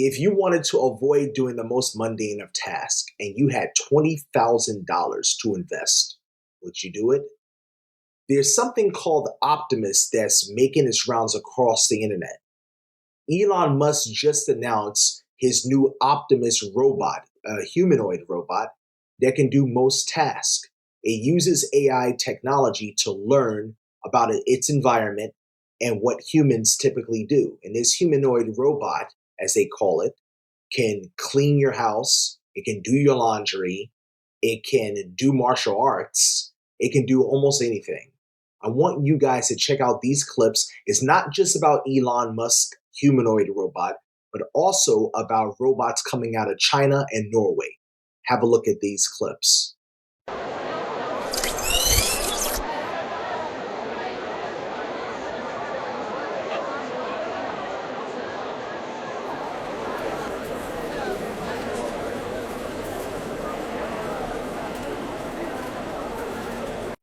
If you wanted to avoid doing the most mundane of tasks and you had $20,000 to invest, would you do it? There's something called Optimus that's making its rounds across the internet. Elon Musk just announced his new Optimus robot, a humanoid robot that can do most tasks. It uses AI technology to learn about its environment and what humans typically do. And this humanoid robot, as they call it, can clean your house, it can do your laundry, it can do martial arts, it can do almost anything. I want you guys to check out these clips. It's not just about Elon Musk humanoid robot, but also about robots coming out of China and Norway. Have a look at these clips.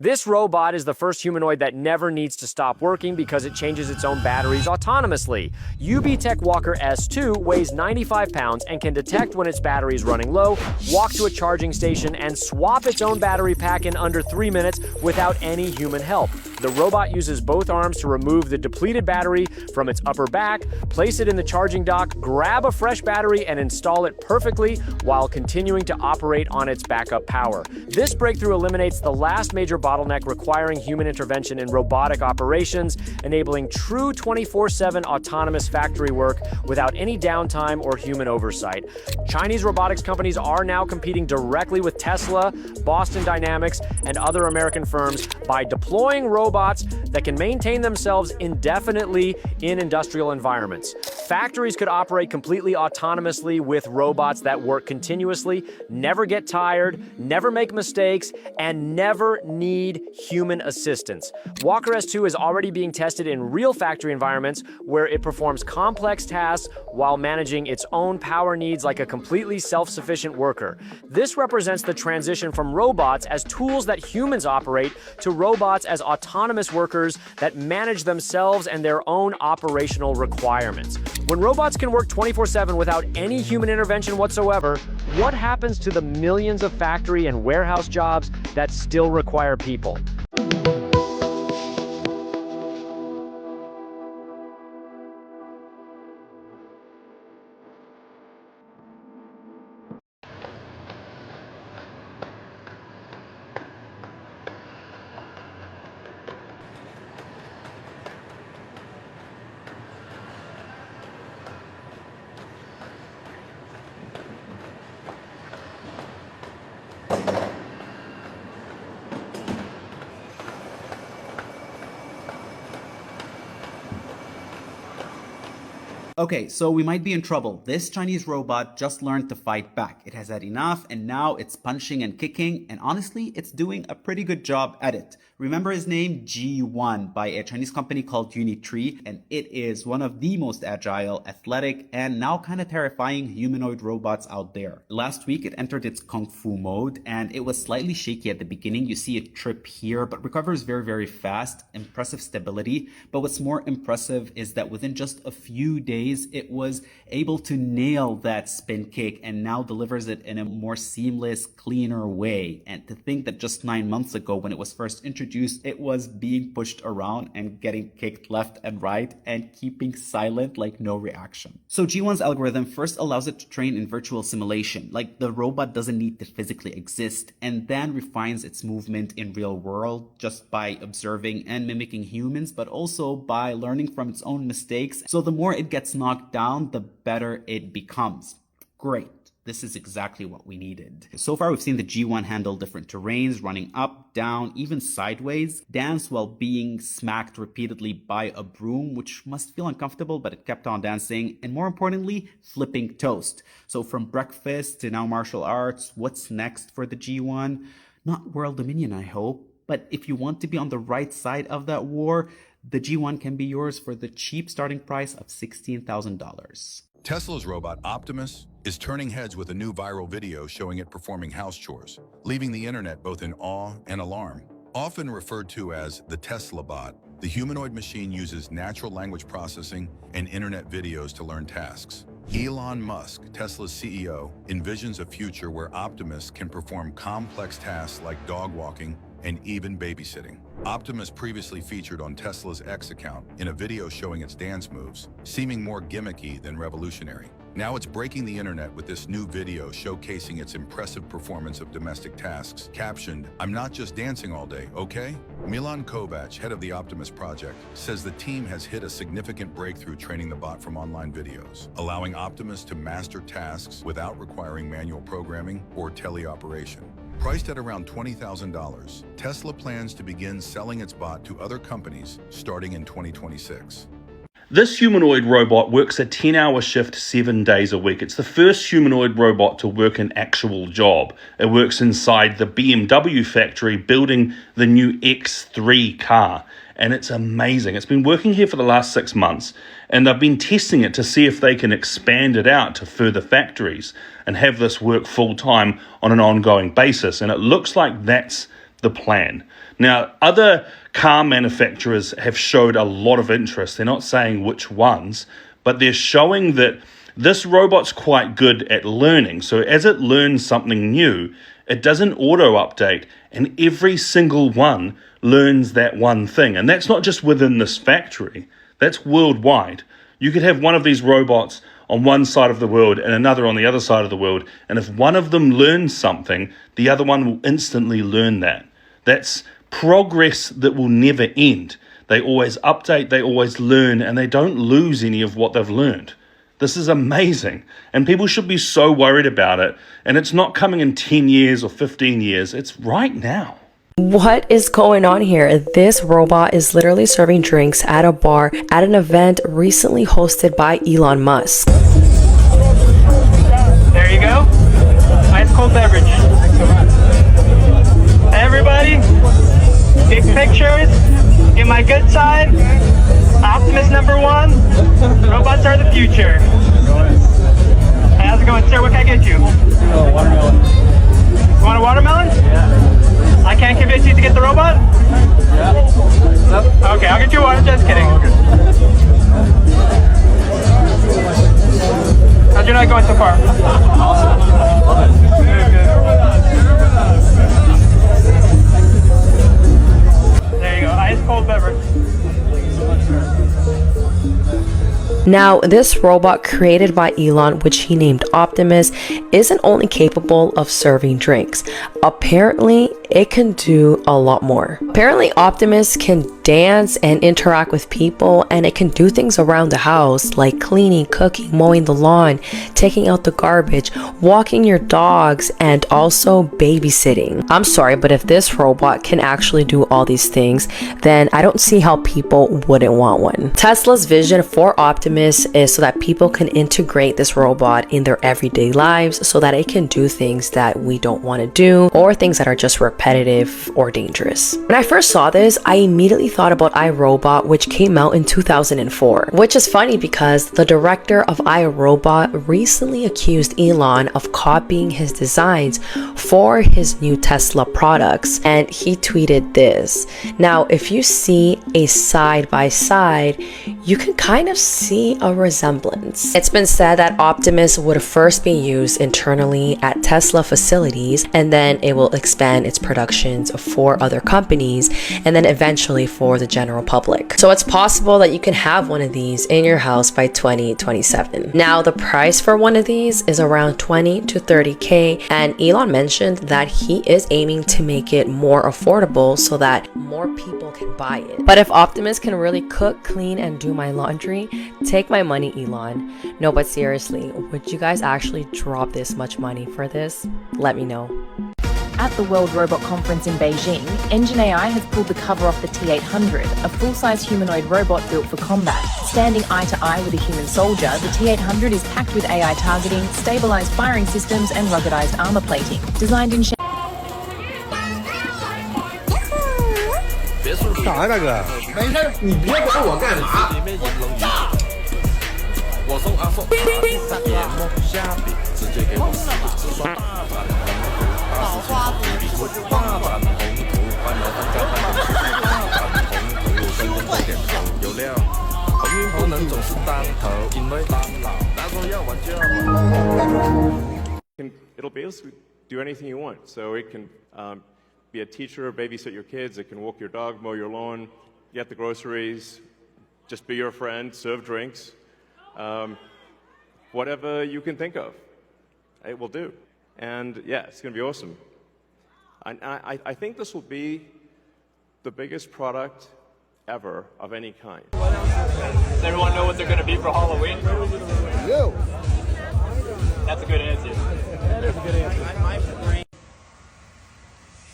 This robot is the first humanoid that never needs to stop working because it changes its own batteries autonomously. UBTech Walker S2 weighs 95 pounds and can detect when its battery is running low, walk to a charging station, and swap its own battery pack in under 3 minutes without any human help. The robot uses both arms to remove the depleted battery from its upper back, place it in the charging dock, grab a fresh battery, and install it perfectly while continuing to operate on its backup power. This breakthrough eliminates the last major bottleneck requiring human intervention in robotic operations, enabling true 24/7 autonomous factory work without any downtime or human oversight. Chinese robotics companies are now competing directly with Tesla, Boston Dynamics, and other American firms by deploying robots that can maintain themselves indefinitely in industrial environments. Factories could operate completely autonomously with robots that work continuously, never get tired, never make mistakes, and never need human assistance. Walker S2 is already being tested in real factory environments where it performs complex tasks while managing its own power needs like a completely self-sufficient worker. This represents the transition from robots as tools that humans operate to robots as autonomous workers that manage themselves and their own operational requirements. When robots can work 24/7 without any human intervention whatsoever, what happens to the millions of factory and warehouse jobs that still require people? Okay, so we might be in trouble. This Chinese robot just learned to fight back. It has had enough, and now it's punching and kicking, and honestly, it's doing a pretty good job at it. Remember his name? G1 by a Chinese company called Unitree, and it is one of the most agile, athletic, and now kind of terrifying humanoid robots out there. Last week, it entered its Kung Fu mode, and it was slightly shaky at the beginning. You see it trip here, but recovers very, very fast. Impressive stability. But what's more impressive is that within just a few days, it was able to nail that spin kick and now delivers it in a more seamless, cleaner way. And to think that just 9 months ago, when it was first introduced, it was being pushed around and getting kicked left and right and keeping silent, like no reaction. So G1's algorithm first allows it to train in virtual simulation, like the robot doesn't need to physically exist, and then refines its movement in real world just by observing and mimicking humans, but also by learning from its own mistakes. So the more it gets knocked down, the better it becomes. Great. This is exactly what we needed. So far, we've seen the G1 handle different terrains, running up, down, even sideways, dance while being smacked repeatedly by a broom, which must feel uncomfortable, but it kept on dancing, and more importantly, flipping toast. So from breakfast to now martial arts, what's next for the G1? Not world dominion, I hope, but if you want to be on the right side of that war, the G1 can be yours for the cheap starting price of $16,000. Tesla's robot Optimus is turning heads with a new viral video showing it performing house chores, leaving the internet both in awe and alarm. Often referred to as the Tesla bot, the humanoid machine uses natural language processing and internet videos to learn tasks. Elon Musk, Tesla's CEO, envisions a future where Optimus can perform complex tasks like dog walking and even babysitting. Optimus previously featured on Tesla's X account in a video showing its dance moves, seeming more gimmicky than revolutionary. Now it's breaking the internet with this new video showcasing its impressive performance of domestic tasks, captioned, "I'm not just dancing all day, okay?" Milan Kovac, head of the Optimus project, says the team has hit a significant breakthrough training the bot from online videos, allowing Optimus to master tasks without requiring manual programming or teleoperation. Priced at around $20,000, Tesla plans to begin selling its bot to other companies starting in 2026. This humanoid robot works a 10-hour shift 7 days a week. It's the first humanoid robot to work an actual job. It works inside the BMW factory building the new X3 car. And it's amazing. It's been working here for the last 6 months, and they've been testing it to see if they can expand it out to further factories and have this work full-time on an ongoing basis. And it looks like that's the plan. Now, other car manufacturers have showed a lot of interest. They're not saying which ones, but they're showing that this robot's quite good at learning. So as it learns something new, it doesn't auto-update, and every single one learns that one thing. And that's not just within this factory, that's worldwide. You could have one of these robots on one side of the world and another on the other side of the world, and if one of them learns something, the other one will instantly learn that. That's progress that will never end. They always update, they always learn, and they don't lose any of what they've learned. This is amazing, and people should be so worried about it, and it's not coming in 10 years or 15 years, it's right now. What is going on here? This robot is literally serving drinks at a bar at an event recently hosted by Elon Musk. There you go. Ice cold beverage. Everybody, take pictures. Get my good side. Optimus #1. Robots are the future. Hey, how's it going, sir? What can I get you? Watermelon. You want a watermelon? Yeah. I can't convince you to get the robot? Yeah. Okay, I'll get you one. Just kidding. How's your night going so far? Awesome. Love it. There you go. Ice cold beverage. Now, this robot created by Elon, which he named Optimus, isn't only capable of serving drinks. Apparently, it can do a lot more. Apparently, Optimus can dance and interact with people, and it can do things around the house like cleaning, cooking, mowing the lawn, taking out the garbage, walking your dogs, and also babysitting. I'm sorry, but if this robot can actually do all these things, then I don't see how people wouldn't want one. Tesla's vision for Optimus is so that people can integrate this robot in their everyday lives so that it can do things that we don't want to do or things that are just repetitive or dangerous. When I first saw this, I immediately thought about iRobot, which came out in 2004, which is funny because the director of iRobot recently accused Elon of copying his designs for his new Tesla products, and he tweeted this. Now, if you see a side by side, you can kind of see a resemblance. It's been said that Optimus would first be used internally at Tesla facilities, and then it will expand its productions for other companies, and then eventually for the general public. So it's possible that you can have one of these in your house by 2027. Now, the price for one of these is around 20 to 30K, and Elon mentioned that he is aiming to make it more affordable so that more people can buy it. But if Optimus can really cook, clean, and do my laundry, take my money, Elon. No, but seriously, would you guys actually drop this much money for this? Let me know. At the World Robot Conference in Beijing, Engine AI has pulled the cover off the T-800, a full-size humanoid robot built for combat. Standing eye-to-eye with a human soldier, the T-800 is packed with AI targeting, stabilized firing systems, and ruggedized armor plating. Designed in 干啥那个？没事，你别管我干啥。我送阿送，下笔直接给我刷大花图，大展宏图，欢迎大家看大展宏图，跟着点头有料，鸿运不能总是单头，因为大佬。It'll basically do anything you want. So it can be a teacher, babysit your kids. It can walk your dog, mow your lawn, get the groceries, just be your friend, serve drinks. Whatever you can think of, it will do. And yeah, it's going to be awesome. I think this will be the biggest product ever of any kind. Does everyone know what they're going to be for Halloween? No. That's a good answer. That is a good answer.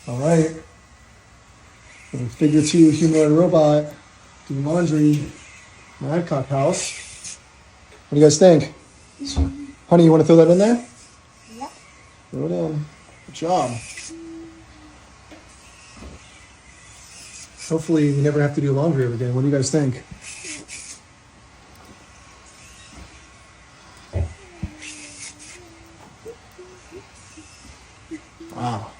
All right. Figure 2 humanoid robot doing laundry in the Adcock house. What do you guys think? Honey, you want to throw that in there? Yep. Throw it in. Good job. Hopefully we never have to do laundry ever again. What do you guys think? Wow.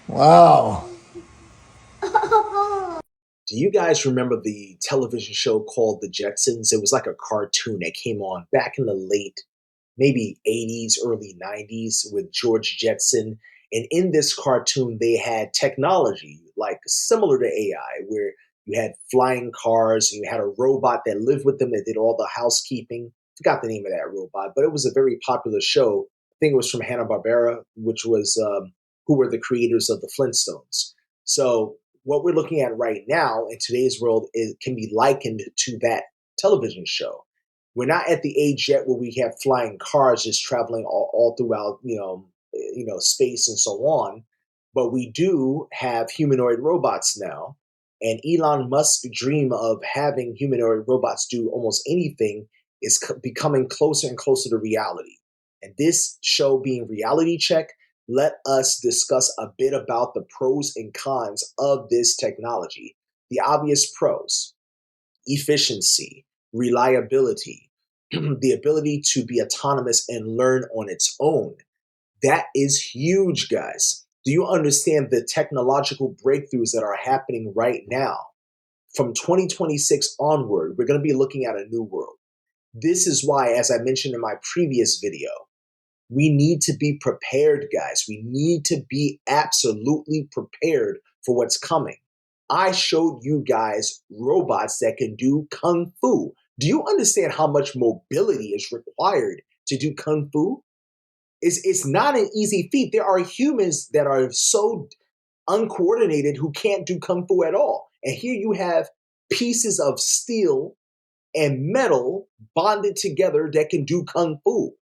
Wow. Do you guys remember the television show called The Jetsons? It was like a cartoon that came on back in the late, maybe 80s, early 90s with George Jetson. And in this cartoon, they had technology like similar to AI, where you had flying cars and you had a robot that lived with them that did all the housekeeping. Forgot the name of that robot, but it was a very popular show. I think it was from Hanna-Barbera, which was who were the creators of the Flintstones. So what we're looking at right now in today's world can be likened to that television show. We're not at the age yet where we have flying cars just traveling all throughout, space and so on. But we do have humanoid robots now. And Elon Musk's dream of having humanoid robots do almost anything is becoming closer and closer to reality. And this show being Reality Check, let us discuss a bit about the pros and cons of this technology. The obvious pros: efficiency, reliability, the ability to be autonomous and learn on its own. That is huge, guys. Do you understand the technological breakthroughs that are happening right now? From 2026 onward, we're going to be looking at a new world. This is why, as I mentioned in my previous video, we need to be prepared, guys. We need to be absolutely prepared for what's coming. I showed you guys robots that can do kung fu. Do you understand how much mobility is required to do kung fu? It's not an easy feat. There are humans that are so uncoordinated who can't do kung fu at all. And here you have pieces of steel and metal bonded together that can do kung fu.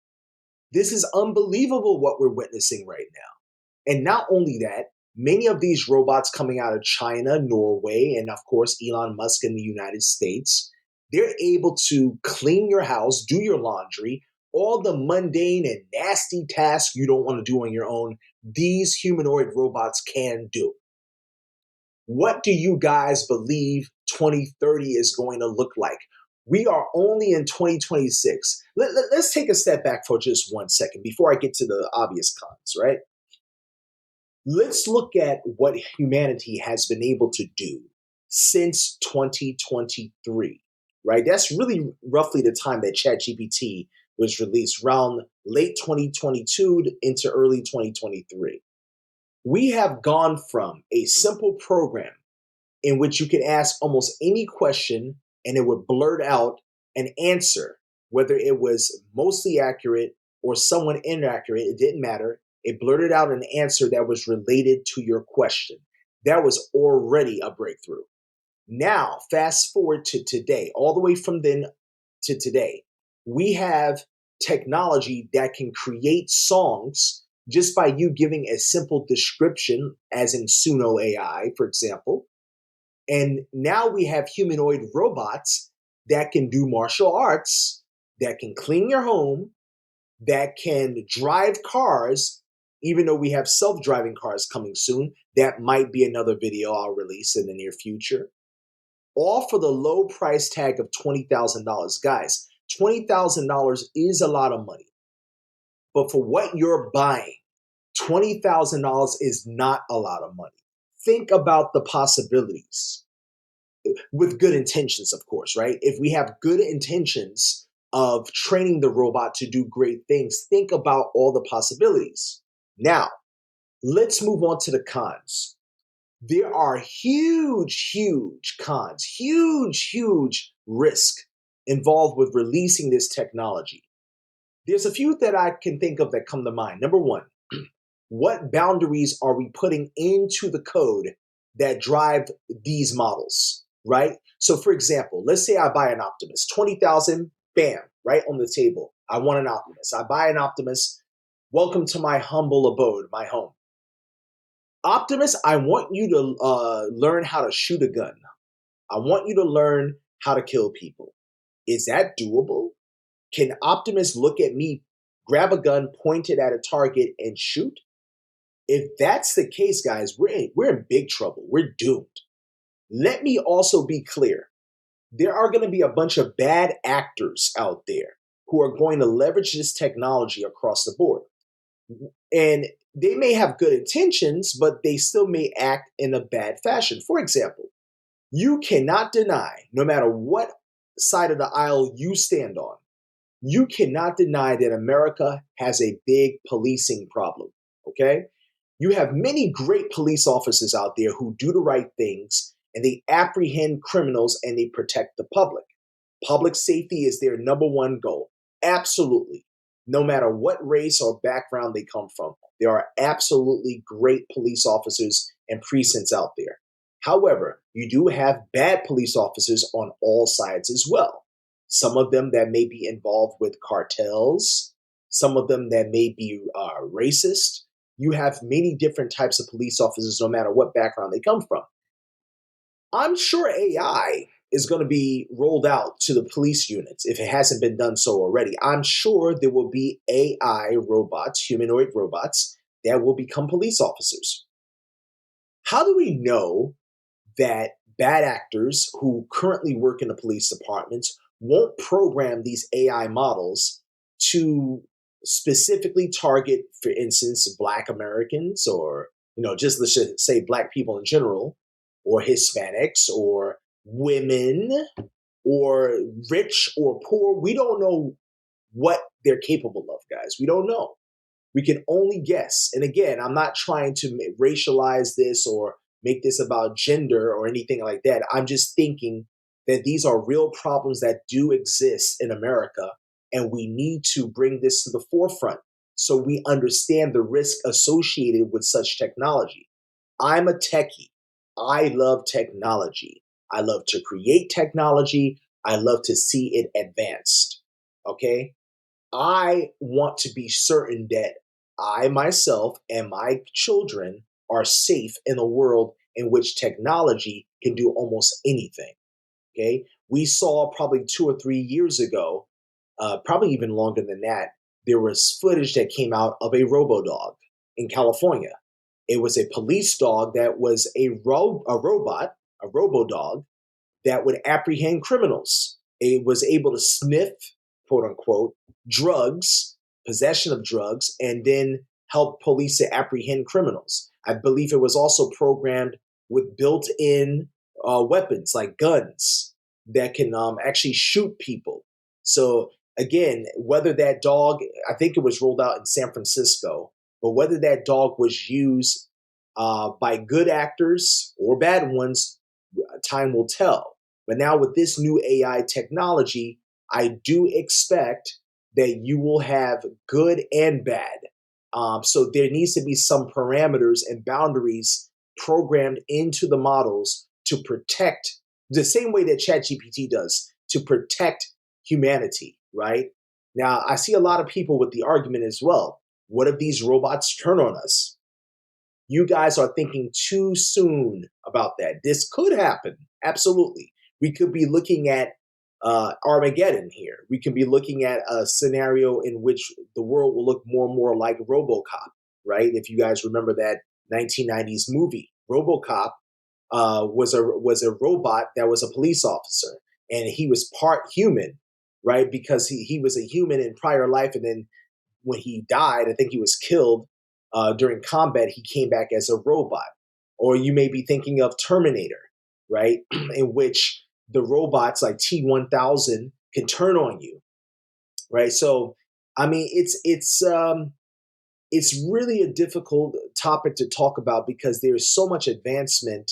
This is unbelievable what we're witnessing right now. And not only that, many of these robots coming out of China, Norway, and of course, Elon Musk in the United States, they're able to clean your house, do your laundry, all the mundane and nasty tasks you don't want to do on your own, these humanoid robots can do. What do you guys believe 2030 is going to look like? We are only in 2026. Let's take a step back for just 1 second before I get to the obvious cons, right? Let's look at what humanity has been able to do since 2023, right? That's really roughly the time that ChatGPT was released, around late 2022 into early 2023. We have gone from a simple program in which you could ask almost any question and it would blurt out an answer, whether it was mostly accurate or somewhat inaccurate, it didn't matter. It blurted out an answer that was related to your question. That was already a breakthrough. Now, fast forward to today, all the way from then to today, we have technology that can create songs just by you giving a simple description, as in Suno AI, for example. And now we have humanoid robots that can do martial arts, that can clean your home, that can drive cars, even though we have self-driving cars coming soon. That might be another video I'll release in the near future. All for the low price tag of $20,000. Guys, $20,000 is a lot of money. But for what you're buying, $20,000 is not a lot of money. Think about the possibilities with good intentions, of course, right? If we have good intentions of training the robot to do great things, think about all the possibilities. Now, let's move on to the cons. There are huge cons, huge risk involved with releasing this technology. There's a few that I can think of that come to mind. Number one, what boundaries are we putting into the code that drive these models, right? So for example, let's say I buy an Optimus, 20,000, bam, right on the table. I want an Optimus. I buy an Optimus. Welcome to my humble abode, my home. Optimus, I want you to learn how to shoot a gun. I want you to learn how to kill people. Is that doable? Can Optimus look at me, grab a gun, point it at a target, and shoot? If that's the case, guys, we're in big trouble. We're doomed. Let me also be clear. There are going to be a bunch of bad actors out there who are going to leverage this technology across the board. And they may have good intentions, but they still may act in a bad fashion. For example, you cannot deny, no matter what side of the aisle you stand on, you cannot deny that America has a big policing problem, okay? You have many great police officers out there who do the right things, and they apprehend criminals and they protect the public. Public safety is their number one goal. Absolutely. No matter what race or background they come from, there are absolutely great police officers and precincts out there. However, you do have bad police officers on all sides as well. Some of them that may be involved with cartels, some of them that may be racist. You have many different types of police officers, no matter what background they come from. I'm sure AI is going to be rolled out to the police units if it hasn't been done so already. I'm sure there will be AI robots, humanoid robots, that will become police officers. How do we know that bad actors who currently work in the police departments won't program these AI models to specifically target, for instance, Black Americans, or just let's just say Black people in general, or Hispanics, or women, or rich or poor? We don't know what they're capable of, guys. We don't know. We can only guess. And again, I'm not trying to racialize this or make this about gender or anything like that. I'm just thinking that these are real problems that do exist in America, and we need to bring this to the forefront so we understand the risk associated with such technology. I'm a techie. I love technology. I love to create technology. I love to see it advanced. Okay? I want to be certain that I myself and my children are safe in a world in which technology can do almost anything. Okay? We saw probably 2 or 3 years ago, probably even longer than that, there was footage that came out of a robo-dog in California. It was a police dog that was a robot, a robo-dog, that would apprehend criminals. It was able to sniff, quote unquote, drugs, possession of drugs, and then help police to apprehend criminals. I believe it was also programmed with built-in weapons like guns that can actually shoot people. So again, whether that dog, I think it was rolled out in San Francisco, but whether that dog was used by good actors or bad ones, time will tell. But now with this new AI technology, I do expect that you will have good and bad. So there needs to be some parameters and boundaries programmed into the models to protect, the same way that ChatGPT does, to protect humanity, right? Now, I see a lot of people with the argument as well. What if these robots turn on us? You guys are thinking too soon about that. This could happen. Absolutely. We could be looking at Armageddon here. We could be looking at a scenario in which the world will look more and more like RoboCop, right? If you guys remember that 1990s movie, RoboCop was a robot that was a police officer, and he was part human, right? Because he was a human in prior life, and then when he died, I think he was killed. during combat, he came back as a robot. Or you may be thinking of Terminator, right? In which the robots like T-1000 can turn on you, right? So, I mean, it's really a difficult topic to talk about because there's so much advancement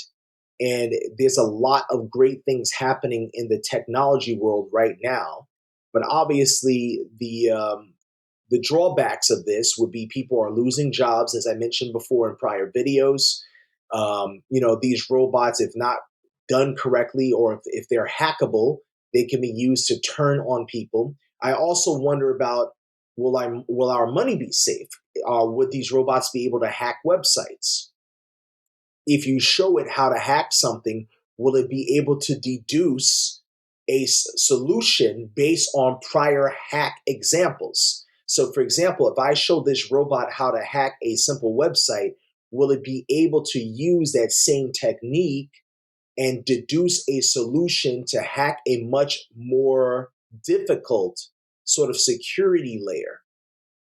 and there's a lot of great things happening in the technology world right now. But obviously, the drawbacks of this would be people are losing jobs, as I mentioned before in prior videos. These robots, if not done correctly or if they're hackable, they can be used to turn on people. I also wonder about will our money be safe? Would these robots be able to hack websites? If you show it how to hack something, will it be able to deduce a solution based on prior hack examples? So, for example, if I show this robot how to hack a simple website, will it be able to use that same technique and deduce a solution to hack a much more difficult sort of security layer,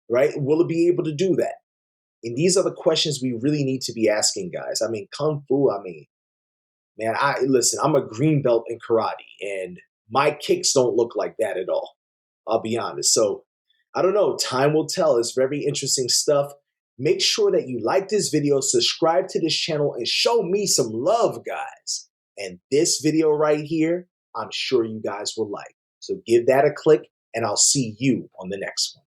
right? Will it be able to do that? And these are the questions we really need to be asking, guys. I mean, Kung Fu, man, listen, I'm a green belt in karate, and my kicks don't look like that at all. I'll be honest. So, I don't know. Time will tell. It's very interesting stuff. Make sure that you like this video, subscribe to this channel, and show me some love, guys. And this video right here, I'm sure you guys will like. So give that a click, and I'll see you on the next one.